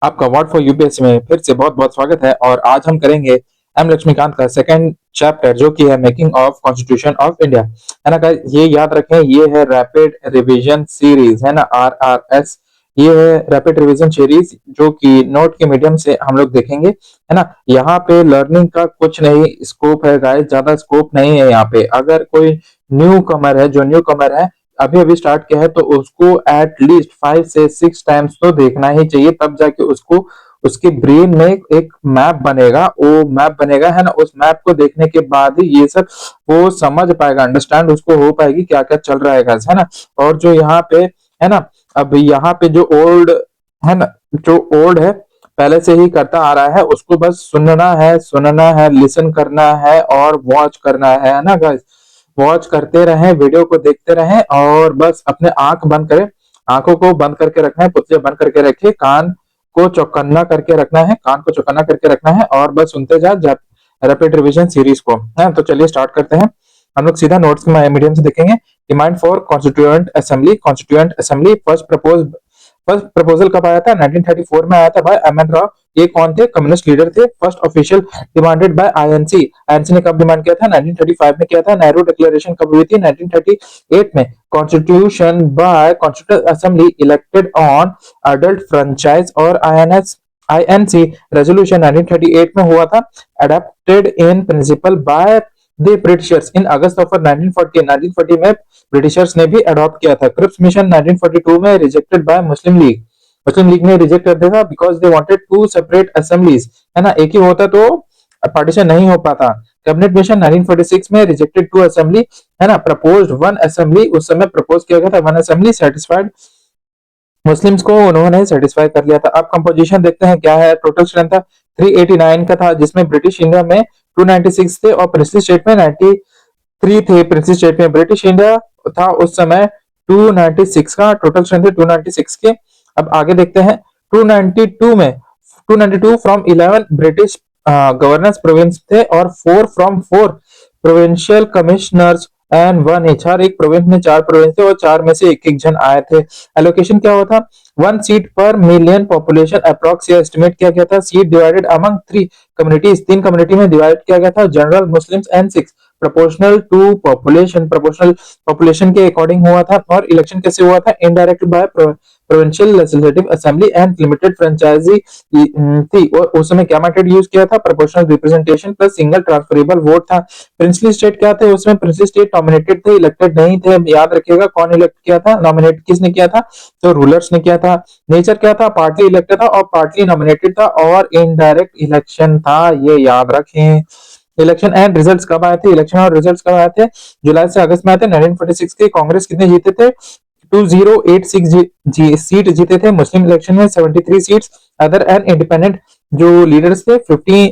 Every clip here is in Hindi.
आपका वर्ड फॉर यूपीएससी में फिर से बहुत बहुत स्वागत है। और आज हम करेंगे एम लक्ष्मीकांत का सेकंड चैप्टर जो कि है making of constitution of India, है ना guys? ये याद रखें, ये है रैपिड रिवीजन सीरीज, है ना, RRS। ये है रैपिड रिवीजन सीरीज जो कि नोट के मीडियम से हम लोग देखेंगे, है ना। यहाँ पे लर्निंग का कुछ नहीं स्कोप है गाइस, ज्यादा स्कोप नहीं है यहाँ पे। अगर कोई न्यू कमर है, जो न्यू कमर है, अभी अभी स्टार्ट किया है, तो उसको एट लीस्ट 5 से 6 टाइम्स तो देखना ही चाहिए, तब जाके उसको उसके ब्रेन में एक मैप बनेगा, वो मैप बनेगा, है ना। उस मैप को देखने के बाद ही ये सब वो समझ पाएगा, अंडरस्टैंड उसको हो पाएगी क्या क्या चल रहा है ना। और जो यहाँ पे है ना, अब यहाँ पे जो ओल्ड है ना, जो ओल्ड है, पहले से ही करता आ रहा है, उसको बस सुनना है, लिसन करना है और वॉच करना है ना गाइस। वॉच करते रहें, वीडियो को देखते रहें और बस अपने आंख बंद करें, आंखों को बंद करके रखना है, पुतले बंद करके रखिए, कान को चौकन्ना करके रखना है, कान को चौकन्ना करके रखना है और बस सुनते जा रैपिड रिवीजन सीरीज को, है। तो चलिए स्टार्ट करते हैं। हम लोग सीधा नोट्स के मीडियम से देखेंगे। Demand for constituent assembly first proposal कब आया था? 1934 में आया था भाई एम एन राव। ये कौन थे? कम्युनिस्ट लीडर थे। First official demanded by INC. INC ने कब डिमांड किया था? 1935 में किया था। नेहरू डिक्लेरेशन कब हुई थी? 1938 में। Constitution bye constituent assembly elected on adult franchise और आईएनसी रेजोल्यूशन 1938 में हुआ था। Adapted in principle by the Britishers in August of 1940 में ब्रिटिशर्स ने भी अडॉप्ट किया था। क्रिप्स मिशन 1942 में रिजेक्टेड बाय मुस्लिम लीग ने रिजेक्ट कर दिया था because they wanted to separate assemblies, है ना। एक ही होता तो पार्टीशन नहीं हो पाता। कैबिनेट मिशन 1946 में रिजेक्टेड टू असेंबली, है ना। प्रपोज्ड वन असेंबली, उस समय प्रपोज किया गया था वन असेंबली, सेटिस्फाइड मुस्लिम्स को उन्होंने सेटिस्फाई कर लिया था। अब कंपोजिशन देखते हैं क्या है। टोटल स्ट्रेंथ था 389 का था, जिसमें ब्रिटिश इंडिया में 296 थे और प्रिंसली स्टेट में 93 थे। प्रिंसली स्टेट में ब्रिटिश इंडिया था उस समय 296 का, टोटल स्ट्रेंथ थे 296 के। अब आगे देखते हैं 292 में 292 फ्रॉम 11 ब्रिटिश गवर्नेंस प्रोविंस थे और 4 from 4 provincial commissioners and one H. हर एक प्रोविंस में 4 प्रोविंस थे और 4 में से एक एक जन आए थे। एलोकेशन क्या हुआ था? 1 सीट पर मिलियन पॉपुलेशन अप्रॉक्स एस्टिमेट किया गया था। Seat divided among 3 communities, 3 community में डिवाइड किया गया था, general, Muslims and Sikhs. Proportional population के अकॉर्डिंग हुआ था। और इलेक्शन कैसे हुआ था? Indirect by provincial legislative assembly and limited franchise थी। और उस समय क्या मेथड यूज किया था? Proportional representation plus single transferable vote था। प्रिंसली स्टेट क्या थे? उसमें प्रिंसली स्टेट नॉमिनेटेड थे, इलेक्टेड नहीं थे। याद रखिएगा कौन इलेक्ट किया था, नॉमिनेट किसने किया था? तो रूलर्स ने किया था। नेचर क्या था? पार्टली इलेक्टेड था और पार्टली नॉमिनेटेड था और इनडायरेक्ट इलेक्शन था, ये याद रखें। इलेक्शन एंड रिजल्ट्स कब आए थे? इलेक्शन और रिजल्ट्स कब आए थे? जुलाई से अगस्त में आए थे। 1946 के कांग्रेस कितने जीते थे? 2086 सीट जीते थे। मुस्लिम इलेक्शन में 73 सीट्स, अदर एंड इंडिपेंडेंट जो लीडर्स थे 50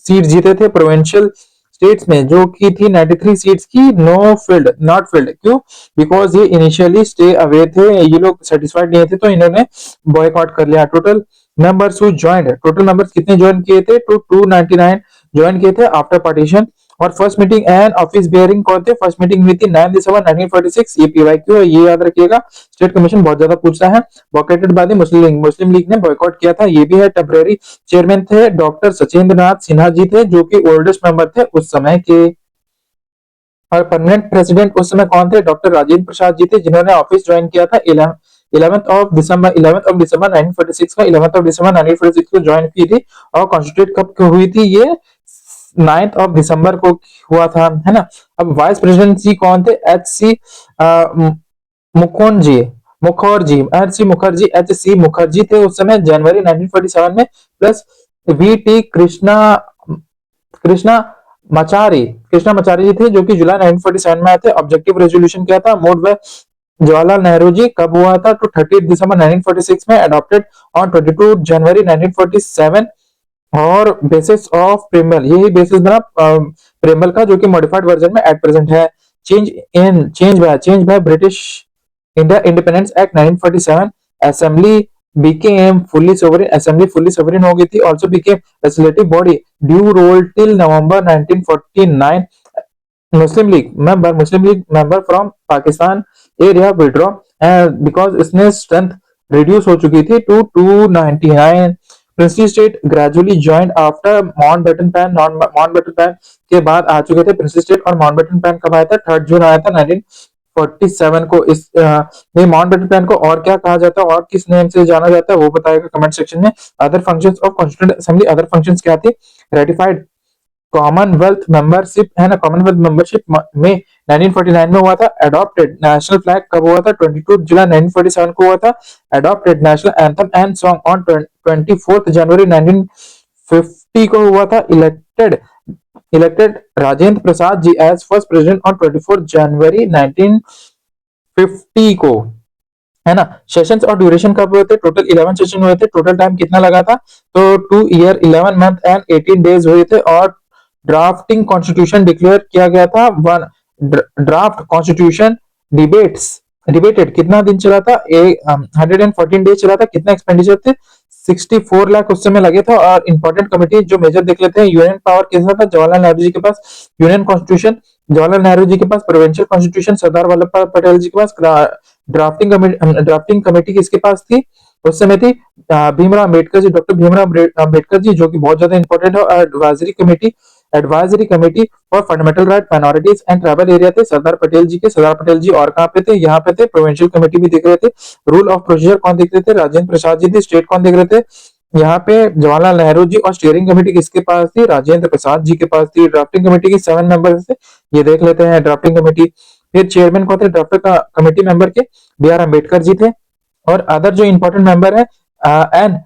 सीट जीते थे। प्रोविंशियल स्टेट्स में जो की थी 93 सीट्स की, नो फील्ड नॉट फील्ड। क्यों? बिकॉज ये इनिशियली स्टे अवे थे, ये लोग सेटिस्फाइड नहीं थे तो इन्होंने बॉयकॉट कर लिया। Total members who joined, total members कितने ज्वाइन किए थे? तो 299 ज्वाइन किए थे आफ्टर पार्टीशन। और first meeting and office bearing कौन थे? फर्स्ट मीटिंग हुई थी 9 दिसंबर 1946। ये पीवाईक्यू है, ये याद रखिएगा, स्टेट कमीशन बहुत ज्यादा पूछता है। Boycotted by the Muslim League ने बॉयकॉट किया था, ये भी है। टेम्परेरी चेयरमैन थे डॉक्टर सचिंद्र नाथ सिन्हा जी थे, जो कि ओल्डेस्ट मेंबर थे उस समय के। और परमानेंट प्रेसिडेंट उस समय कौन थे? डॉक्टर राजेंद्र प्रसाद जी थे, जिन्होंने ऑफिस ज्वाइन किया था 11th ऑफ दिसंबर 1946 का, 11th ऑफ दिसंबर 1946 को ज्वाइन की थी। और कॉन्स्टिट्यूट कब हुई थी? ये 9th ऑफ दिसंबर को हुआ था, है ना। अब वाइस प्रेसिडेंसी कौन थे? मुखर्जी एच सी मुखर्जी थे उस समय, जनवरी 1947 में। प्लस वी टी कृष्णा मचारी जी थे, जो कि जुलाई 1947 में आए थे। ऑब्जेक्टिव रेजोल्यूशन क्या था? Mood bye Jawaharlal Nehru ji. कब हुआ था? तो 30 दिसंबर 1946 में, अडॉप्टेड ऑन 22 जनवरी 1947। और बेसिस ऑफ प्रेमबल, यही बेसिस बना प्रेमबल का, जो कि मॉडिफाइड वर्जन में एट प्रेजेंट है। Change by British India independence act 1947। Assembly became fully sovereign हो गई थी। also became legislative body due role till November 1949। Muslim League member from Pakistan area withdraw because इसने स्ट्रेंथ रिड्यूस हो चुकी थी to 299। Princely state gradually joined after Mountbatten plan. Mountbatten plan के बाद आ चुके थे प्रिंसली स्टेट। और माउंटबेटन प्लान कब आया था? 3 जून आया था 1947 को। इस ये माउंटबेटन प्लान को और क्या कहा जाता है और किस नेम से जाना जाता है वो बताएगा कमेंट सेक्शन में। Other functions of constituent assembly, other functions क्या थे? रेटिफाइड कॉमनवेल्थ मेंबरशिप है ना, कॉमनवेल्थ मेंबरशिप में 1949 में हुआ था। अडॉप्टेड नेशनल फ्लैग कब हुआ था? 22 जुलाई 1947 को हुआ था। Adopted national anthem and song on 24 जनवरी 1950 को हुआ था। Elected Rajendra Prasad ji as first president on 24 जनवरी 1950 को, है ना। सेशंस और ड्यूरेशन कब हुए थे? टोटल 11 सेशन हुए थे। टोटल टाइम कितना लगा था? तो 2 ईयर 11 मंथ एंड 18 डेज हुए थे। और ड्राफ्टिंग कॉन्स्टिट्यूशन डिक्लेयर किया गया था। वन ड्राफ्ट कॉन्स्टिट्यूशन डिबेटेड कितना दिन चला था? 114 डेज चला था। कितना एक्सपेंडिचर थे? 64 लाख उस समय लगे थे। और इंपॉर्टेंट कमिटी जो मेजर देख लेते हैं। यूनियन पावर किसका था? जवाहरलाल नेहरू जी के पास यूनियन कॉन्स्टिट्यूशन, जवाहरलाल नेहरू जी के पास प्रोविंशियल कॉन्स्टिट्यूशन, सरदार वल्लभ भाई पटेल जी के पास ड्राफ्टिंग कमेटी किसके पास थी उस समय? थी भीमराव अम्बेडकर जी, डॉक्टर भीमराव अम्बेडकर जी, जो कि बहुत ज्यादा इंपॉर्टेंट है। Advisory committee for fundamental right minorities and tribal area थे सरदार पटेल जी के। सरदार पटेल जी और कहाँ पे थे? यहाँ पे थे। प्रोविंशियल कमेटी भी देख रहे थे। रूल ऑफ प्रोसीजर कौन देख रहे थे? राजेंद्र प्रसाद जी थे। स्टेट कौन देख रहे थे? यहाँ पे जवाहरलाल नेहरू जी। और स्टीयरिंग कमेटी किसके पास थी? राजेंद्र प्रसाद जी के पास थी। ड्राफ्टिंग कमेटी की 7 मेंबर्स थे, ये देख लेते हैं ड्राफ्टिंग कमेटी। फिर चेयरमैन कौन थे ड्राफ्टिंग कमेटी मेंबर के? B.R. अम्बेडकर जी थे। और अदर जो इंपॉर्टेंट मेंबर है एन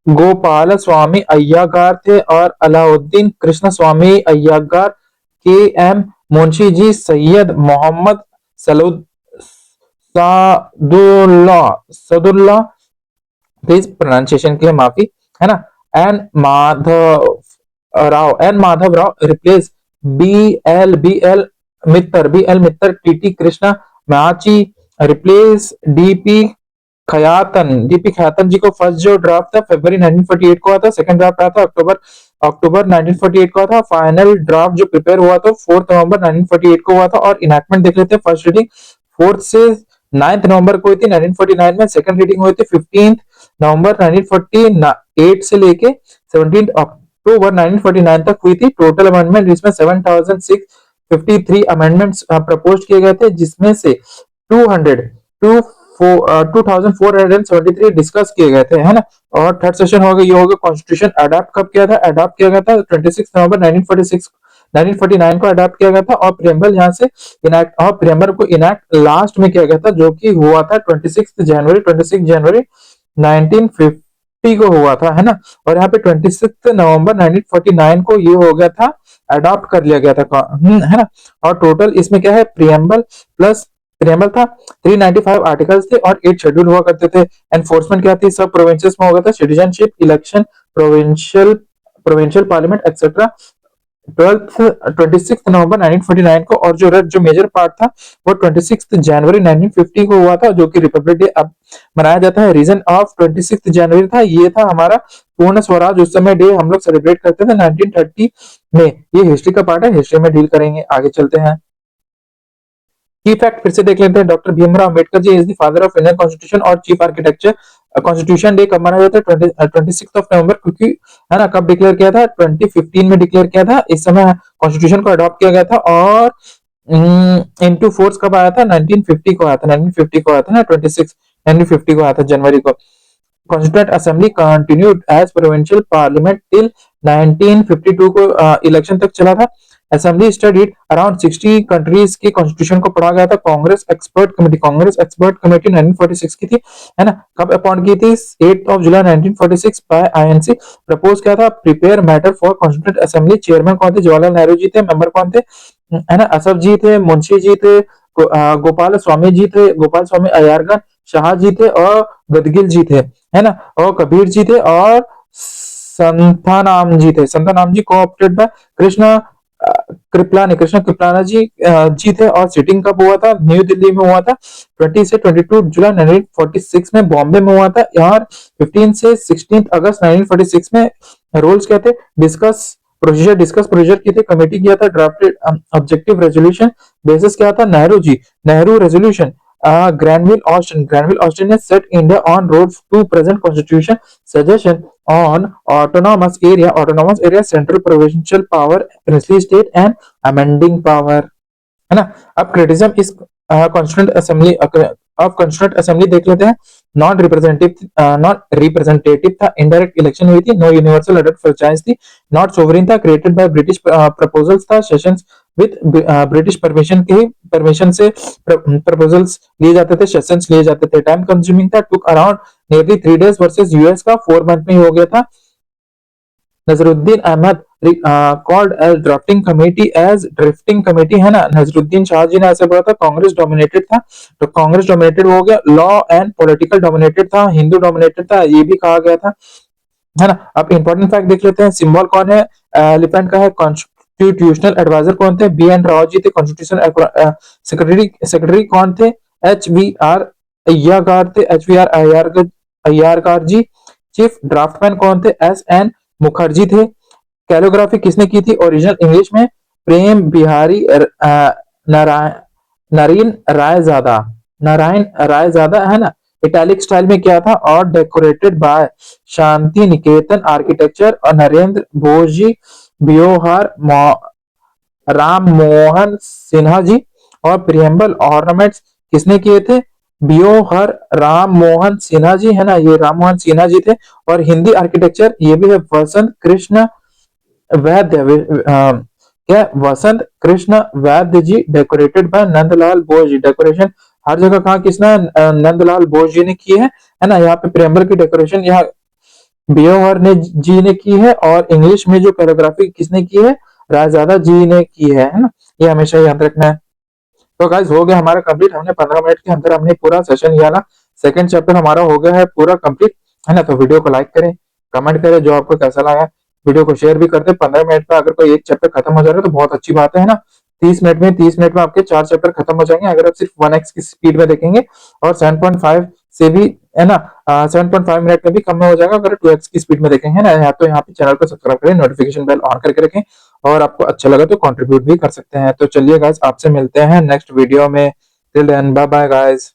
गोपाल स्वामी अय्यगार थे और Alauddin Krishna Swami Ayyangar, K.M. Munshi ji, Syed Mohammad Sadulla, please pronunciation के लिए माफी, है ना। N Madhav Rao replace B L Mitter, T Krishnamachari replace DP खयातन जी को। फर्स्ट जो ड्राफ्ट था फरवरी 1948 को हुआ था। सेकंड ड्राफ्ट आया था अक्टूबर 1948 को था। फाइनल ड्राफ्ट जो प्रिपेयर हुआ था 4 नवंबर 1948 को हुआ था। और इनैक्टमेंट देख लेते हैं। फर्स्ट रीडिंग 4 से 9 नवंबर को हुई थी 1949 में। सेकंड रीडिंग हुई थी 15 नवंबर 1948 से लेके 17 अक्टूबर 1949 तक हुई थी। टोटल अमेंडमेंट इसमें 7653 अमेंडमेंट्स प्रपोज किए गए थे, जिसमें से 2473 डिस्कस किए गए थे, है ना। और थर्ड सेशन होगा ये होगा कॉन्स्टिट्यूशन अडॉप्ट कब किया था? अडॉप्ट किया गया था 26 नवंबर 1949 को अडॉप्ट किया गया था। और प्रियम्बल यहाँ से इनैक्ट, और प्रियम्बल को इनैक्ट लास्ट में किया गया था, जो कि हुआ था 26 जनवरी 1950 को हुआ था, है ना। और यहाँ पे 26 नवंबर 1949 को ये हो गया था, अडॉप्ट कर लिया गया था, है ना। और टोटल इसमें क्या है? प्रियम्बल था, 395 आर्टिकल्स थे और 8 शेड्यूल हुआ करते थे। एनफोर्समेंट क्या थी? सब प्रोविंसेस में होगा था। Citizenship, election, provincial parliament etcetera. 26 नवंबर 1949 को। और जो मेजर पार्ट था वो 26 जनवरी 1950 को हुआ था, जो कि रिपब्लिक डे अब मनाया जाता है। रीजन ऑफ 26 जनवरी था, ये था हमारा पूर्ण स्वराज उस समय डे हम लोग सेलिब्रेट करते थे 1930 में। ये हिस्ट्री का पार्ट है, हिस्ट्री में डील करेंगे। आगे चलते हैं। की फैक्ट फिर से देख लेते हैं। Doctor Bhimrao Ambedkar ji is the father of Indian constitution और चीफ आर्किटेक्चर। कॉन्स्टिट्यूशन डे कब मनाया जाता है? 26 नवंबर, क्योंकि है ना। कब डिक्लेयर किया था? 2015 में डिक्लेयर किया था। इस समय कॉन्स्टिट्यूशन को अडॉप्ट किया गया था। और इनटू फोर्स कब आया था? 1950 को आया था। 1950 को आया था ना, 1950 को आया था जनवरी को। Constituent Assembly continued as provincial parliament till 1952 को इलेक्शन तक चला था। असेंबली स्टडीड अराउंड 60 कंट्रीज की कॉन्स्टिट्यूशन को पढ़ा गया था। कांग्रेस एक्सपर्ट कमेटी 1946 की थी, है ना। कब अपॉइंट की थी? 8 जुलाई 1946 बाय आईएनसी। प्रपोज क्या था? Prepare matter for constituent assembly. Chairman कौन थे? जवाहरलाल नेहरू जी थे। मेंबर कौन थे? है ना, असफ जी थे, मुंशी जी थे, गोपाल स्वामी अय्यरगन, शाह जी थे और गदगिल जी थे, है ना। और कबीर जी थे और संतानाम जी कोऑप्टेड बाय कृष्ण कृपलानी जी थे। और सिटिंग कब हुआ था? न्यू दिल्ली में हुआ था। 20 से 22 जुलाई 1946 में बॉम्बे में हुआ था। और 15 से 16 अगस्त 1946 में रूल्स क्या थे? डिस्कस प्रोसीजर की थी। कमेटी किया था ड्राफ्टेड ऑब्जेक्टिव रेजोल्यूशन। बेसिस क्या था? Nehru resolution. Granville Austin has set India on road to present constitution suggestion on autonomous area, central provincial power, princely state and amending power, है ना। अब क्रिटिज्म इस constituent assembly of constituent assembly देख लेते हैं। नॉन रिप्रेजेंटेटिव था, इनडायरेक्ट इलेक्शन हुई थी, नो यूनिवर्सल अडल्ट फ्रेंचाइज थी, नॉट सोवरेन था, क्रिएटेड बाय ब्रिटिश प्रपोजल्स था, सेशंस विद ब्रिटिश परमिशन से प्रपोजल्स लिए जाते थे, सेशंस लिए जाते थे, टाइम कंज्यूमिंग था, took around nearly 3 days versus US का 4 month में ही हो गया था। Nazruddin Ahmad called as drafting committee, है ना। नजरुद्दीन शाह जी ने ऐसे बोला था। कांग्रेस डोमिनेटेड था, तो कांग्रेस डोमिनेटेड हो गया। लॉ एंड पॉलिटिकल डोमिनेटेड था, हिंदू डोमिनेटेड था, ये भी कहा गया था, है ना। अब इंपॉर्टेंट फैक्ट देख लेते हैं। सिंबल कौन है एलिफेंट का है। कॉन्स्टिट्यूशनल एडवाइजर कौन थे, बी एन राव जी थे। कॉन्स्टिट्यूशन सेक्रेटरी कौन थे, एच वी आर अय्यागार थे, अय्यारगार जी। चीफ ड्राफ्टमैन कौन थे, एस एन मुखर्जी थे। कैलोग्राफी किसने की थी ओरिजिनल इंग्लिश में, प्रेम बिहारी नारायण राय ज्यादा, है ना। इटैलिक स्टाइल में क्या था, और decorated bye Shanti Niketan architecture और नरेंद्र बोस जी, ब्योहार राम मोहन सिन्हा जी। और प्रियम्बल ऑर्नामेंट्स किसने किए थे, ब्योहर राम मोहन सिन्हा जी, है ना, ये राम मोहन सिन्हा जी थे। और हिंदी आर्किटेक्चर ये भी है वसंत कृष्ण वैद्य, क्या वसंत कृष्ण वैद्य जी, decorated bye Nandlal Bose ji. Decoration हर जगह कहाँ किसने, नंदलाल बोस जी ने की है ना। यहाँ पे प्रेम्बल की डेकोरेशन यहाँ बियोहर ने जी ने की है, और इंग्लिश में जो कैलीग्राफी किसने की है, रायजादा जी ने की है ना। ये हमेशा याद रखना है। तो गाइस हो गया हमारा कंप्लीट, हमने 15 मिनट के अंदर हमने पूरा सेशन लिया ना। सेकंड चैप्टर हमारा हो गया है पूरा कंप्लीट, है ना। तो वीडियो को लाइक करें, कमेंट करें जो आपको कैसा लगा, वीडियो को शेयर भी करते। 15 मिनट में अगर कोई एक चैप्टर खत्म हो जा रहा है तो बहुत अच्छी बात है ना। 30 मिनट में आपके 4 चैप्टर खत्म हो जाएंगे अगर आप सिर्फ 1x की स्पीड में देखेंगे, और 7.5 से भी, है ना, 7.5 मिनट में भी कम में हो जाएगा अगर 2x की स्पीड में देखेंगे ना। या तो यहाँ पे चैनल को सब्सक्राइब करें, नोटिफिकेशन बेल ऑन करके रखें, और आपको अच्छा लगा तो कंट्रीब्यूट भी कर सकते हैं। तो चलिए गाइस आपसे मिलते हैं नेक्स्ट वीडियो में। Till then bye bye guys.